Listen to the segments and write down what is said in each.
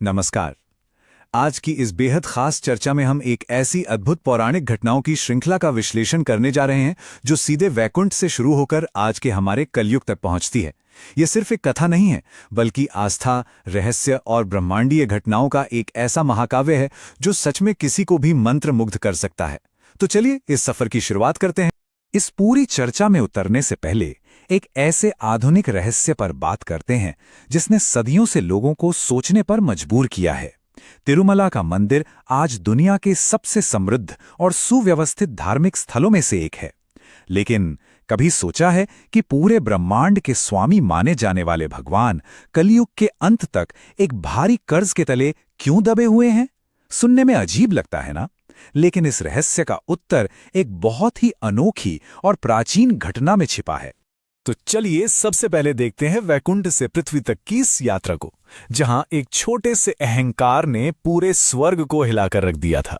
नमस्कार। आज की इस बेहद खास चर्चा में हम एक ऐसी अद्भुत पौराणिक घटनाओं की श्रृंखला का विश्लेषण करने जा रहे हैं जो सीधे वैकुंठ से शुरू होकर आज के हमारे कलयुग तक पहुंचती है। ये सिर्फ एक कथा नहीं है, बल्कि आस्था, रहस्य और ब्रह्मांडीय घटनाओं का एक ऐसा महाकाव्य है जो सच में किसी को भी मंत्रमुग्ध कर सकता है। तो चलिए इस सफर की शुरुआत करते हैं। इस पूरी चर्चा में उतरने से पहले एक ऐसे आधुनिक रहस्य पर बात करते हैं जिसने सदियों से लोगों को सोचने पर मजबूर किया है। तिरुमला का मंदिर आज दुनिया के सबसे समृद्ध और सुव्यवस्थित धार्मिक स्थलों में से एक है। लेकिन कभी सोचा है कि पूरे ब्रह्मांड के स्वामी माने जाने वाले भगवान कलयुग के अंत तक एक भारी कर्ज के तले क्यों दबे हुए हैं? सुनने में अजीब लगता है ना? लेकिन इस रहस्य का उत्तर एक बहुत ही अनोखी और प्राचीन घटना में छिपा है। तो चलिए सबसे पहले देखते हैं वैकुंठ से पृथ्वी तक की इस यात्रा को, जहां एक छोटे से अहंकार ने पूरे स्वर्ग को हिलाकर रख दिया था।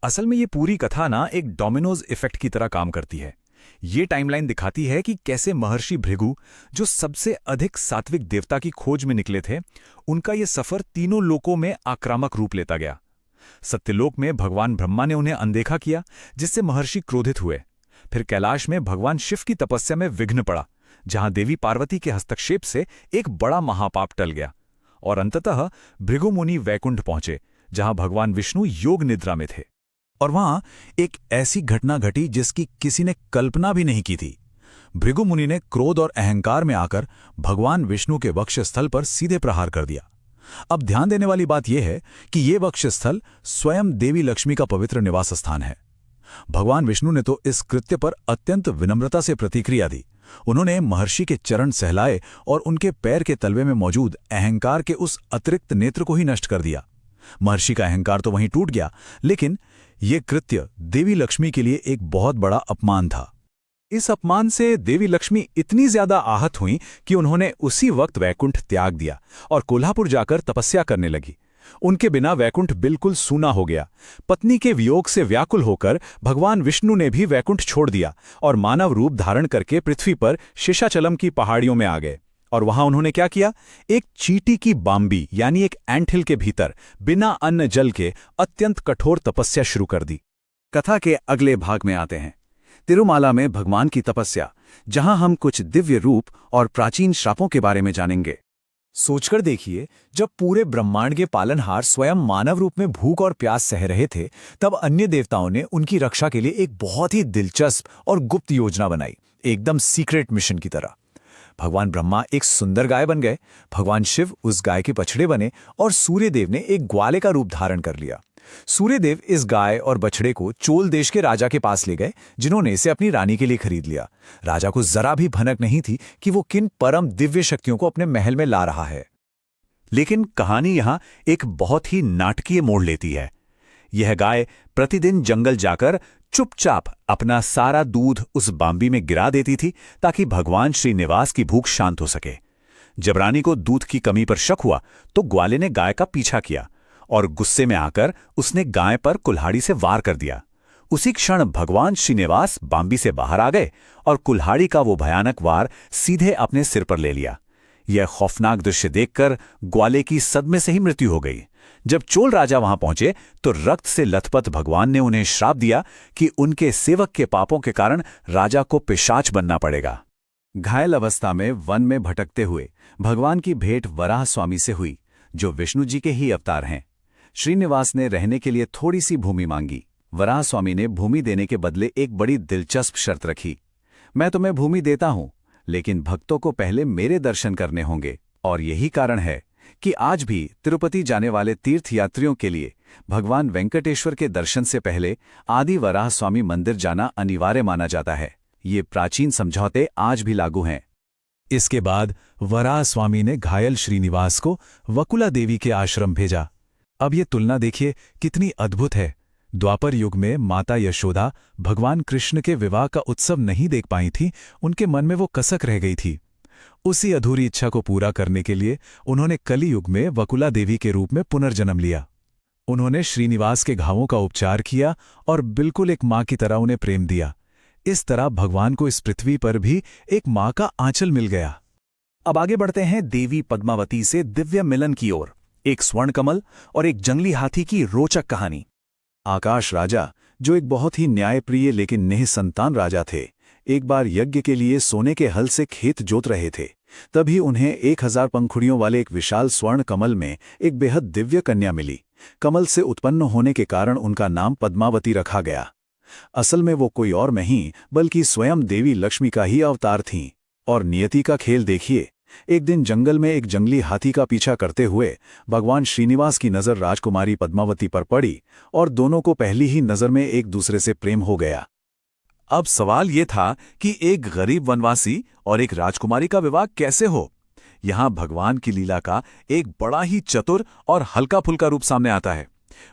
असल में ये पूरी कथा ना एक डोमिनोज इफेक्ट की तरह काम करती है। ये टाइमलाइन दिखाती है कि कैसे महर्षि भृगु, जो सबसे अधिक सात्विक देवता की खोज में निकले थे, उनका ये सफर तीनों लोकों में आक्रामक रूप लेता गया। सत्यलोक में भगवान ब्रह्मा ने उन्हें अनदेखा किया, जिससे महर्षि क्रोधित हुए। फिर कैलाश में भगवान शिव की तपस्या में विघ्न पड़ा, जहां देवी पार्वती के हस्तक्षेप से एक बड़ा महापाप टल गया। और अंततः भृगु मुनि वैकुंठ पहुंचे, जहां भगवान विष्णु योग निद्रा में थे। और वहां एक ऐसी घटना घटी जिसकी किसी ने कल्पना भी नहीं की थी। भृगु मुनि ने क्रोध और अहंकार में आकर भगवान विष्णु के वक्षस्थल पर सीधे प्रहार कर दिया। अब ध्यान देने वाली बात यह है कि यह वक्षस्थल स्वयं देवी लक्ष्मी का पवित्र निवास स्थान है। भगवान विष्णु ने तो इस कृत्य पर अत्यंत विनम्रता से प्रतिक्रिया दी। उन्होंने महर्षि के चरण सहलाए और उनके पैर के तलवे में मौजूद अहंकार के उस अतिरिक्त नेत्र को ही नष्ट कर दिया। महर्षि का अहंकार तो वहीं टूट गया, लेकिन यह कृत्य देवी लक्ष्मी के लिए एक बहुत बड़ा अपमान था। इस अपमान से देवी लक्ष्मी इतनी ज्यादा आहत हुई कि उन्होंने उसी वक्त वैकुंठ त्याग दिया और कोल्हापुर जाकर तपस्या करने लगी। उनके बिना वैकुंठ बिल्कुल सूना हो गया। पत्नी के वियोग से व्याकुल होकर भगवान विष्णु ने भी वैकुंठ छोड़ दिया और मानव रूप धारण करके पृथ्वी पर शेषाचलम की पहाड़ियों में आ गए। और वहां उन्होंने क्या किया? एक चींटी की बाम्बी यानी एक एंटहिल के भीतर बिना अन्न जल के अत्यंत कठोर तपस्या शुरू कर दी। कथा के अगले भाग में आते हैं, तिरुमाला में भगवान की तपस्या, जहां हम कुछ दिव्य रूप और प्राचीन श्रापों के बारे में जानेंगे। सोचकर देखिए, जब पूरे ब्रह्मांड के पालनहार स्वयं मानव रूप में भूख और प्यास सह रहे थे, तब अन्य देवताओं ने उनकी रक्षा के लिए एक बहुत ही दिलचस्प और गुप्त योजना बनाई, एकदम सीक्रेट मिशन की तरह। भगवान ब्रह्मा एक सुंदर गाय बन गए, भगवान शिव उस गाय के बछड़े बने और सूर्यदेव ने एक ग्वाले का रूप धारण कर लिया। सूर्यदेव इस गाय और बछड़े को चोल देश के राजा के पास ले गए, जिन्होंने इसे अपनी रानी के लिए खरीद लिया। राजा को जरा भी भनक नहीं थी कि वो किन परम दिव्य शक्तियों को अपने महल में ला रहा है। लेकिन कहानी यहां एक बहुत ही नाटकीय मोड़ लेती है। यह गाय प्रतिदिन जंगल जाकर चुपचाप अपना सारा दूध उस बाम्बी में गिरा देती थी, ताकि भगवान श्रीनिवास की भूख शांत हो सके। जब रानी को दूध की कमी पर शक हुआ तो ग्वाले ने गाय का पीछा किया और गुस्से में आकर उसने गाय पर कुल्हाड़ी से वार कर दिया। उसी क्षण भगवान श्रीनिवास बाम्बी से बाहर आ गए और कुल्हाड़ी का वो भयानक वार सीधे अपने सिर पर ले लिया। यह खौफनाक दृश्य देखकर ग्वाले की सदमे से ही मृत्यु हो गई। जब चोल राजा वहां पहुंचे तो रक्त से लथपथ भगवान ने उन्हें श्राप दिया कि उनके सेवक के पापों के कारण राजा को पिशाच बनना पड़ेगा। घायल अवस्था में वन में भटकते हुए भगवान की भेंट वराह स्वामी से हुई, जो विष्णु जी के ही अवतार हैं। श्रीनिवास ने रहने के लिए थोड़ी सी भूमि मांगी। वराह स्वामी ने भूमि देने के बदले एक बड़ी दिलचस्प शर्त रखी। मैं तुम्हें भूमि देता हूं, लेकिन भक्तों को पहले मेरे दर्शन करने होंगे। और यही कारण है कि आज भी तिरुपति जाने वाले तीर्थयात्रियों के लिए भगवान वेंकटेश्वर के दर्शन से पहले आदि वराह स्वामी मंदिर जाना अनिवार्य माना जाता है। ये प्राचीन समझौते आज भी लागू हैं। इसके बाद वराह स्वामी ने घायल श्रीनिवास को वकुला देवी के आश्रम भेजा। अब ये तुलना देखिए कितनी अद्भुत है। द्वापर युग में माता यशोदा भगवान कृष्ण के विवाह का उत्सव नहीं देख पाई थी, उनके मन में वो कसक रह गई थी। उसी अधूरी इच्छा को पूरा करने के लिए उन्होंने कली युग में वकुला देवी के रूप में पुनर्जन्म लिया। उन्होंने श्रीनिवास के घावों का उपचार किया और बिल्कुल एक मां की तरह उन्हें प्रेम दिया। इस तरह भगवान को इस पृथ्वी पर भी एक मां का आंचल मिल गया। अब आगे बढ़ते हैं देवी पद्मावती से दिव्य मिलन की ओर। एक स्वर्ण कमल और एक जंगली हाथी की रोचक कहानी। आकाश राजा, जो एक बहुत ही न्यायप्रिय लेकिन निःसंतान राजा थे, एक बार यज्ञ के लिए सोने के हल से खेत जोत रहे थे। तभी उन्हें 1000 पंखुड़ियों वाले एक विशाल स्वर्ण कमल में एक बेहद दिव्य कन्या मिली। कमल से उत्पन्न होने के कारण उनका नाम पद्मावती रखा गया। असल में वो कोई और नहीं बल्कि स्वयं देवी लक्ष्मी का ही अवतार थीं। और नियति का खेल देखिए, एक दिन जंगल में एक जंगली हाथी का पीछा करते हुए भगवान श्रीनिवास की नज़र राजकुमारी पद्मावती पर पड़ी और दोनों को पहली ही नज़र में एक दूसरे से प्रेम हो गया। अब सवाल ये था कि एक गरीब वनवासी और एक राजकुमारी का विवाह कैसे हो। यहां भगवान की लीला का एक बड़ा ही चतुर और हल्का फुल्का रूप सामने आता है।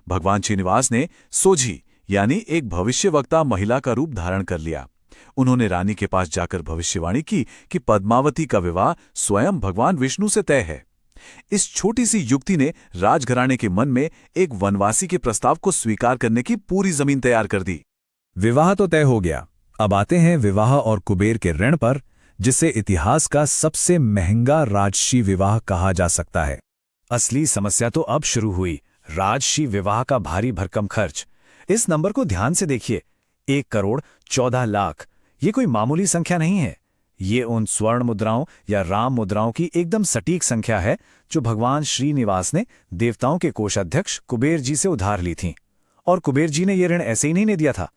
भगवान श्रीनिवास ने सोझी यानी एक भविष्यवक्ता महिला का रूप धारण कर लिया। उन्होंने रानी के पास जाकर भविष्यवाणी की कि पद्मावती का विवाह स्वयं भगवान विष्णु से तय है। इस छोटी सी युक्ति ने राजघराने के मन में एक वनवासी के प्रस्ताव को स्वीकार करने की पूरी जमीन तैयार कर दी। विवाह तो तय हो गया। अब आते हैं विवाह और कुबेर के ऋण पर, जिसे इतिहास का सबसे महंगा राजसी विवाह कहा जा सकता है। असली समस्या तो अब शुरू हुई, राजसी विवाह का भारी भरकम खर्च। इस नंबर को ध्यान से देखिए, 1,14,00,000। ये कोई मामूली संख्या नहीं है। ये उन स्वर्ण मुद्राओं या राम मुद्राओं की एकदम सटीक संख्या है जो भगवान श्रीनिवास ने देवताओं के कोषाध्यक्ष कुबेर जी से उधार ली थीं। और कुबेर जी ने यह ऋण ऐसे ही नहीं दिया था।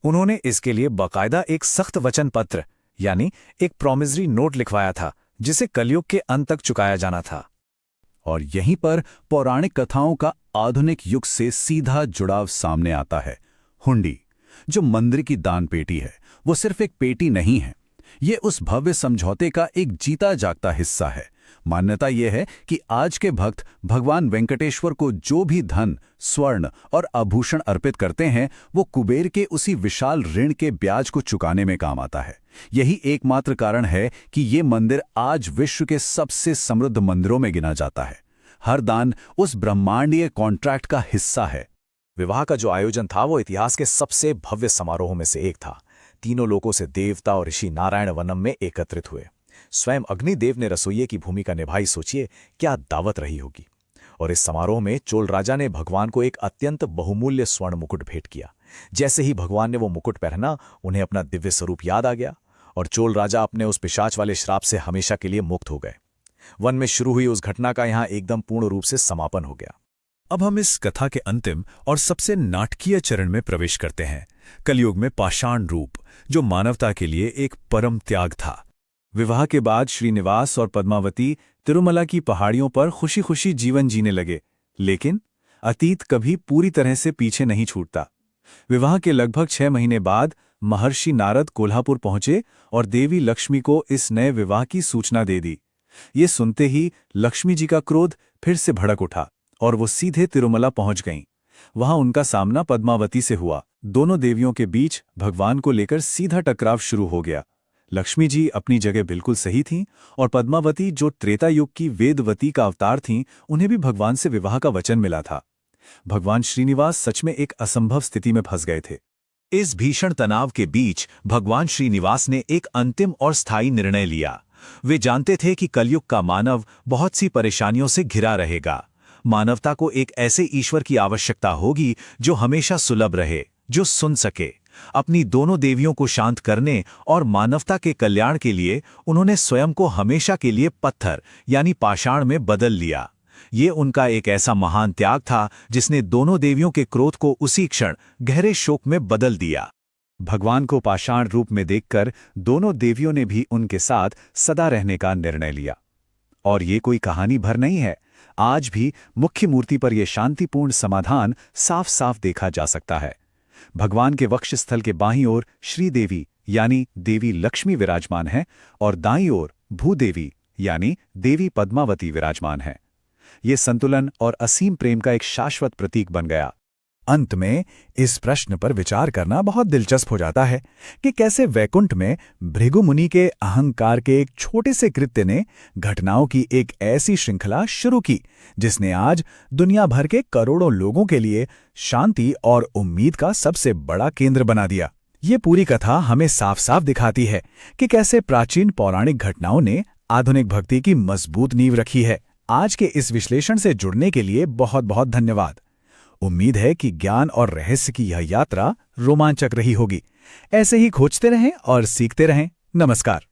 उन्होंने इसके लिए बाकायदा एक सख्त वचन पत्र यानी एक प्रॉमिसरी नोट लिखवाया था, जिसे कलयुग के अंत तक चुकाया जाना था। और यहीं पर पौराणिक कथाओं का आधुनिक युग से सीधा जुड़ाव सामने आता है। हुंडी, जो मंदिर की दान पेटी है, वो सिर्फ एक पेटी नहीं है, ये उस भव्य समझौते का एक जीता जागता हिस्सा है। मान्यता यह है कि आज के भक्त भगवान वेंकटेश्वर को जो भी धन, स्वर्ण और आभूषण अर्पित करते हैं, वो कुबेर के उसी विशाल ऋण के ब्याज को चुकाने में काम आता है। यही एकमात्र कारण है कि ये मंदिर आज विश्व के सबसे समृद्ध मंदिरों में गिना जाता है। हर दान उस ब्रह्मांडीय कॉन्ट्रैक्ट का हिस्सा है। विवाह का जो आयोजन था वो इतिहास के सबसे भव्य समारोहों में से एक था। तीनों लोकों से देवता और ऋषि नारायण वनम में एकत्रित हुए। स्वयं अग्निदेव ने रसोइये की भूमिका निभाई। सोचिए क्या दावत रही होगी। और इस समारोह में चोल राजा ने भगवान को एक अत्यंत बहुमूल्य स्वर्ण मुकुट भेंट किया। जैसे ही भगवान ने वो मुकुट पहना, उन्हें अपना दिव्य स्वरूप याद आ गया और चोल राजा अपने उस पिशाच वाले श्राप से हमेशा के लिए मुक्त हो गए। वन में शुरू हुई उस घटना का यहाँ एकदम पूर्ण रूप से समापन हो गया। अब हम इस कथा के अंतिम और सबसे नाटकीय चरण में प्रवेश करते हैं, कलयुग में पाषाण रूप, जो मानवता के लिए एक परम त्याग था। विवाह के बाद श्रीनिवास और पद्मावती तिरुमला की पहाड़ियों पर खुशी खुशी जीवन जीने लगे। लेकिन अतीत कभी पूरी तरह से पीछे नहीं छूटता। विवाह के लगभग 6 महीने बाद महर्षि नारद कोल्हापुर पहुंचे और देवी लक्ष्मी को इस नए विवाह की सूचना दे दी। ये सुनते ही लक्ष्मी जी का क्रोध फिर से भड़क उठा और वो सीधे तिरुमला पहुंच गईं। वहां उनका सामना पद्मावती से हुआ। दोनों देवियों के बीच भगवान को लेकर सीधा टकराव शुरू हो गया। लक्ष्मी जी अपनी जगह बिल्कुल सही थीं और पद्मावती, जो त्रेता युग की वेदवती का अवतार थीं, उन्हें भी भगवान से विवाह का वचन मिला था। भगवान श्रीनिवास सच में एक असंभव स्थिति में फंस गए थे। इस भीषण तनाव के बीच भगवान श्रीनिवास ने एक अंतिम और स्थायी निर्णय लिया। वे जानते थे कि कलयुग का मानव बहुत सी परेशानियों से घिरा रहेगा। मानवता को एक ऐसे ईश्वर की आवश्यकता होगी जो हमेशा सुलभ रहे, जो सुन सके। अपनी दोनों देवियों को शांत करने और मानवता के कल्याण के लिए उन्होंने स्वयं को हमेशा के लिए पत्थर यानी पाषाण में बदल लिया। ये उनका एक ऐसा महान त्याग था जिसने दोनों देवियों के क्रोध को उसी क्षण गहरे शोक में बदल दिया। भगवान को पाषाण रूप में देखकर दोनों देवियों ने भी उनके साथ सदा रहने का निर्णय लिया। और ये कोई कहानी भर नहीं है। आज भी मुख्य मूर्ति पर यह शांतिपूर्ण समाधान साफ साफ देखा जा सकता है। भगवान के वक्षस्थल के बाईं ओर श्रीदेवी यानी देवी लक्ष्मी विराजमान है और दाईं ओर भूदेवी यानी देवी पद्मावती विराजमान है। ये संतुलन और असीम प्रेम का एक शाश्वत प्रतीक बन गया। अंत में इस प्रश्न पर विचार करना बहुत दिलचस्प हो जाता है कि कैसे वैकुंठ में भृगु मुनि के अहंकार के एक छोटे से कृत्य ने घटनाओं की एक ऐसी श्रृंखला शुरू की जिसने आज दुनिया भर के करोड़ों लोगों के लिए शांति और उम्मीद का सबसे बड़ा केंद्र बना दिया। ये पूरी कथा हमें साफ साफ दिखाती है कि कैसे प्राचीन पौराणिक घटनाओं ने आधुनिक भक्ति की मजबूत नींव रखी है। आज के इस विश्लेषण से जुड़ने के लिए बहुत बहुत धन्यवाद। उम्मीद है कि ज्ञान और रहस्य की यह यात्रा रोमांचक रही होगी। ऐसे ही खोजते रहें और सीखते रहें। नमस्कार।